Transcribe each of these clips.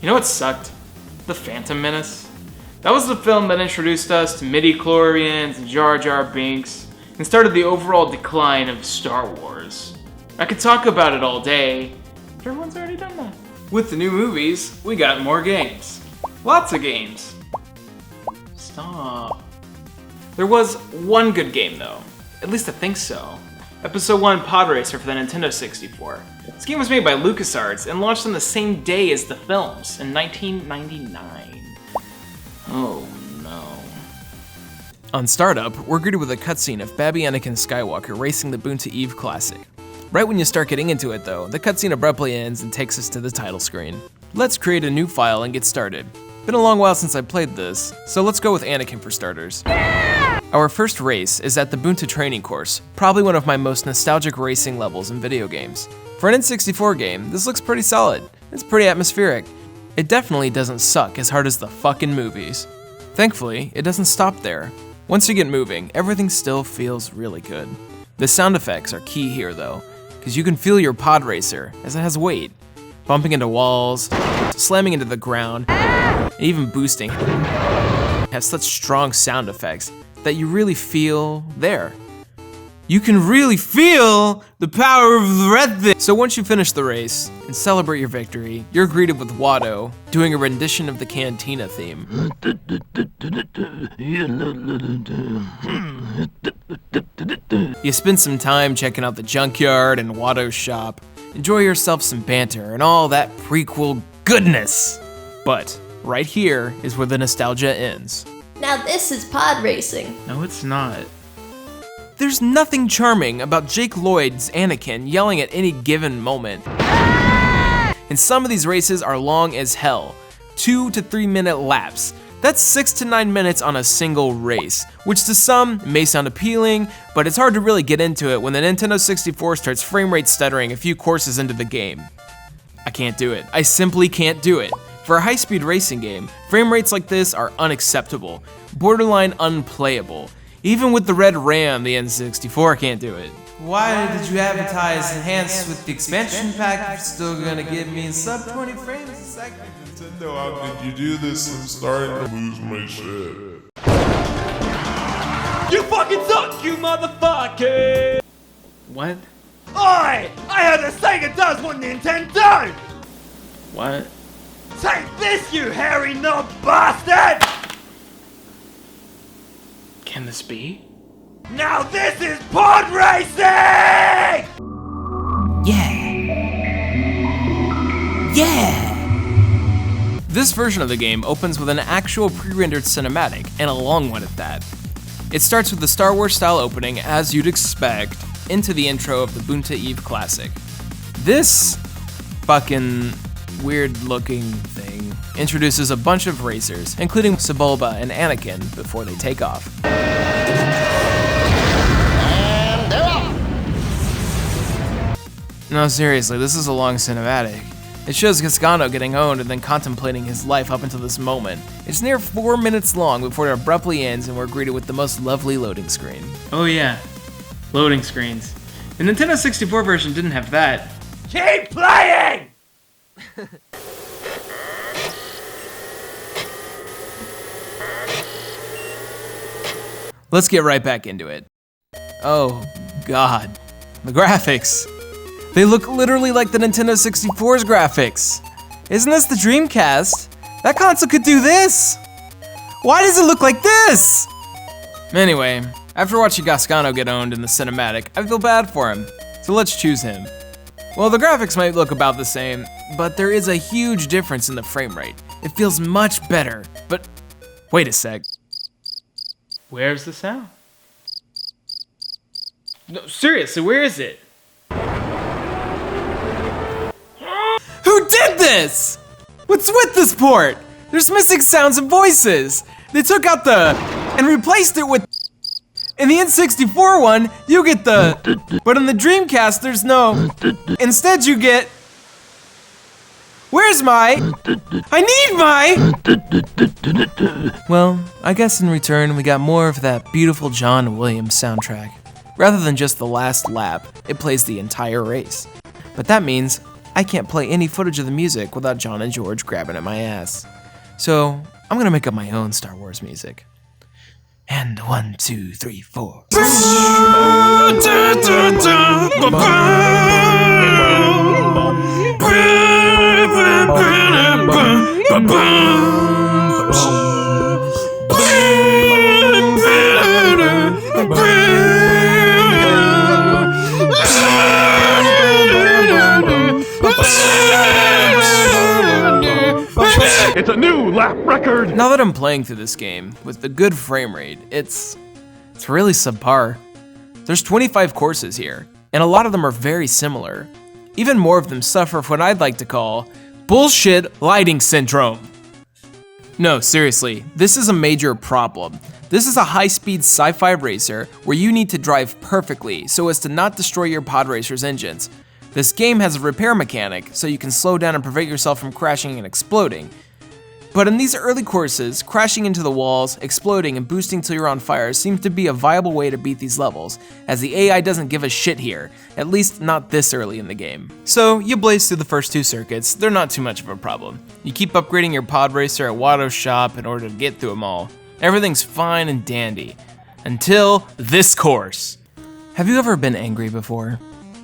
know what sucked? The Phantom Menace. That was the film that introduced us to midi-chlorians and Jar Jar Binks, and started the overall decline of Star Wars. I could talk about it all day, but everyone's already done that. With the new movies, we got more games. Lots of games. Stop. There was one good game though. At least I think so. Episode 1 Pod Racer for the Nintendo 64. This game was made by LucasArts and launched on the same day as the films in 1999. Oh no. On startup, we're greeted with a cutscene of Babby Anakin Skywalker racing the Boonta Eve Classic. Right when you start getting into it though, the cutscene abruptly ends and takes us to the title screen. Let's create a new file and get started. Been a long while since I played this, so let's go with Anakin for starters. Our first race is at the Boonta training course, probably one of my most nostalgic racing levels in video games. For an N64 game, this looks pretty solid. It's pretty atmospheric. It definitely doesn't suck as hard as the fucking movies. Thankfully, it doesn't stop there. Once you get moving, everything still feels really good. The sound effects are key here though, because you can feel your pod racer as it has weight. Bumping into walls, slamming into the ground, and even boosting has such strong sound effects that you really feel there. You can really feel the power of the red thing. So once you finish the race and celebrate your victory, you're greeted with Watto doing a rendition of the Cantina theme. You spend some time checking out the junkyard and Watto's shop. Enjoy yourself some banter and all that prequel goodness. But right here is where the nostalgia ends. Now this is pod racing. No, it's not. There's nothing charming about Jake Lloyd's Anakin yelling at any given moment. And some of these races are long as hell, 2 to 3 minute laps. That's 6 to 9 minutes on a single race, which to some may sound appealing, but it's hard to really get into it when the Nintendo 64 starts frame rate stuttering a few courses into the game. I can't do it. I simply can't do it. For a high-speed racing game, frame rates like this are unacceptable, borderline unplayable. Even with the red RAM, the N64 can't do it. Why did you advertise enhanced with the expansion pack if you're still gonna give me sub 20 frames a second? Nintendo, how did you do this? I'm starting to lose my shit. You fucking suck, you motherfucker! What? Oi! I heard that Sega does what Nintendo! What? Take this, you hairy knob bastard! Can this be? Now this is pod racing! Yeah! This version of the game opens with an actual pre-rendered cinematic, and a long one at that. It starts with the Star Wars style opening, as you'd expect, into the intro of the Boonta Eve Classic. This fucking weird looking thing introduces a bunch of racers, including Sebulba and Anakin, before they take off. And they're off! No, seriously, this is a long cinematic. It shows Gasgano getting owned and then contemplating his life up until this moment. It's near 4 minutes long before it abruptly ends and we're greeted with the most lovely loading screen. Oh yeah, loading screens. The Nintendo 64 version didn't have that. Keep playing! Let's get right back into it. Oh god, the graphics. They look literally like the Nintendo 64's graphics. Isn't this the Dreamcast? That console could do this! Why does it look like this? Anyway, after watching Gasgano get owned in the cinematic, I feel bad for him, so let's choose him. Well, the graphics might look about the same, but there is a huge difference in the frame rate. It feels much better, but wait a sec. Where's the sound? No, seriously, where is it? Who did this? What's with this port? There's missing sounds and voices. They took out the and replaced it with. In the N64 one, you get the, but in the Dreamcast, there's no. Instead, you get. Where's my? I need my. Well, I guess in return, we got more of that beautiful John Williams soundtrack. Rather than just the last lap, it plays the entire race. But that means I can't play any footage of the music without John and George grabbing at my ass. So I'm gonna make up my own Star Wars music. And 1, 2, 3, 4. It's a new lap record! Now that I'm playing through this game with the good frame rate, it's really subpar. There's 25 courses here, and a lot of them are very similar. Even more of them suffer from what I'd like to call bullshit lighting syndrome. No, seriously, this is a major problem. This is a high-speed sci-fi racer where you need to drive perfectly so as to not destroy your pod racer's engines. This game has a repair mechanic, so you can slow down and prevent yourself from crashing and exploding. But in these early courses, crashing into the walls, exploding, and boosting till you're on fire seems to be a viable way to beat these levels, as the AI doesn't give a shit here, at least not this early in the game. So you blaze through the first 2 circuits, they're not too much of a problem. You keep upgrading your pod racer at Watto's shop in order to get through them all. Everything's fine and dandy. Until this course. Have you ever been angry before?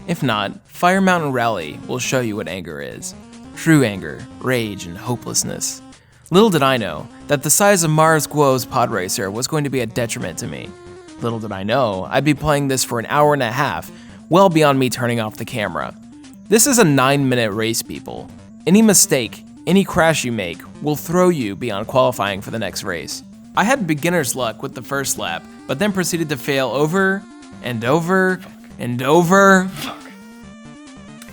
If not, Fire Mountain Rally will show you what anger is. True anger, rage, and hopelessness. Little did I know that the size of Mars Guo's pod racer was going to be a detriment to me. Little did I know I'd be playing this for an hour and a half, well beyond me turning off the camera. This is a 9-minute race, people. Any mistake, any crash you make will throw you beyond qualifying for the next race. I had beginner's luck with the first lap, but then proceeded to fail over and over and over.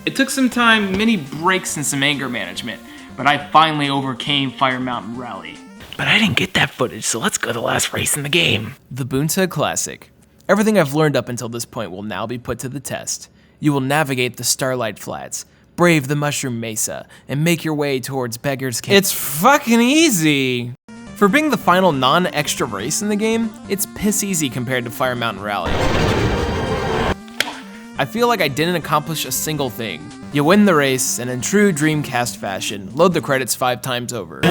It took some time, many breaks, and some anger management, but I finally overcame Fire Mountain Rally. But I didn't get that footage, so let's go to the last race in the game. The Bunta Classic. Everything I've learned up until this point will now be put to the test. You will navigate the Starlight Flats, brave the Mushroom Mesa, and make your way towards Beggar's Cave. It's fucking easy! For being the final non-extra race in the game, it's piss easy compared to Fire Mountain Rally. I feel like I didn't accomplish a single thing. You win the race, and in true Dreamcast fashion, load the credits 5 times over.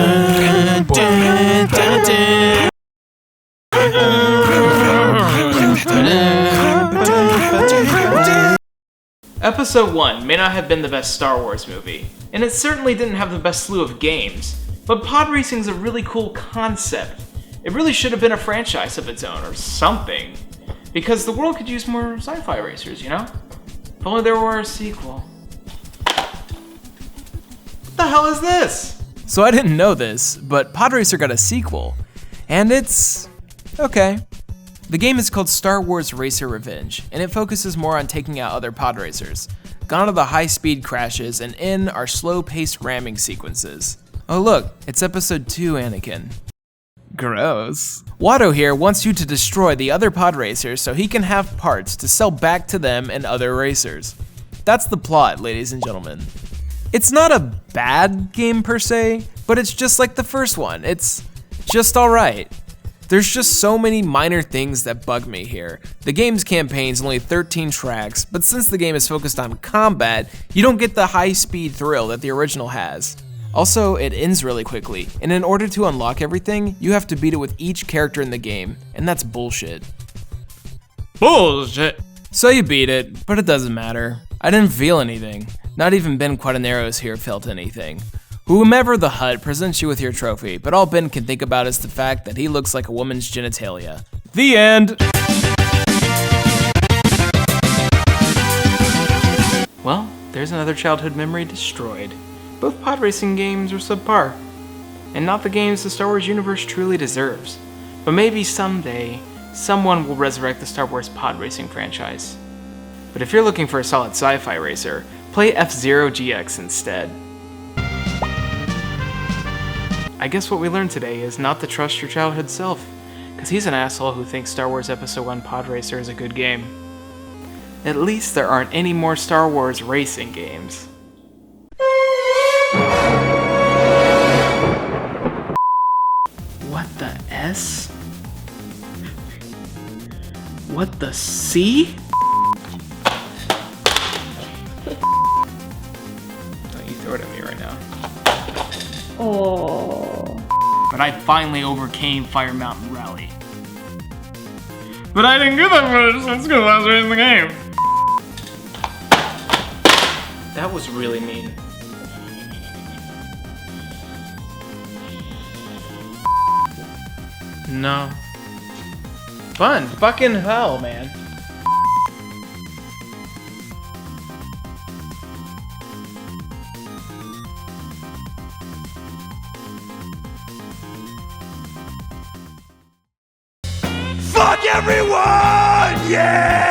Episode 1 may not have been the best Star Wars movie, and it certainly didn't have the best slew of games, but pod racing's a really cool concept. It really should have been a franchise of its own or something, because the world could use more sci-fi racers, you know? If only there were a sequel. What the hell is this? So I didn't know this, but Pod Racer got a sequel, and it's okay. The game is called Star Wars Racer Revenge, and it focuses more on taking out other pod racers. Gone are the high-speed crashes, and in are slow-paced ramming sequences. Oh look, it's episode 2, Anakin. Gross. Watto here wants you to destroy the other pod racers so he can have parts to sell back to them and other racers. That's the plot, ladies and gentlemen. It's not a bad game per se, but it's just like the first one. It's just alright. There's just so many minor things that bug me here. The game's campaign's only 13 tracks, but since the game is focused on combat, you don't get the high-speed thrill that the original has. Also, it ends really quickly, and in order to unlock everything, you have to beat it with each character in the game, and that's bullshit. Bullshit. So you beat it, but it doesn't matter. I didn't feel anything. Not even Ben Quaterneros here felt anything. Whomever the Hutt presents you with your trophy, but all Ben can think about is the fact that he looks like a woman's genitalia. The end! Well, there's another childhood memory destroyed. Both pod racing games are subpar, and not the games the Star Wars universe truly deserves. But maybe someday, someone will resurrect the Star Wars pod racing franchise. But if you're looking for a solid sci-fi racer, play F-Zero GX instead. I guess what we learned today is not to trust your childhood self, because he's an asshole who thinks Star Wars Episode 1 Pod Racer is a good game. At least there aren't any more Star Wars racing games. What the S? What the C? but I finally overcame Fire Mountain Rally. But I didn't get that footage, that's because I was racing the game. That was really mean. No. Fun. Fucking hell, man. Fuck everyone! Yeah!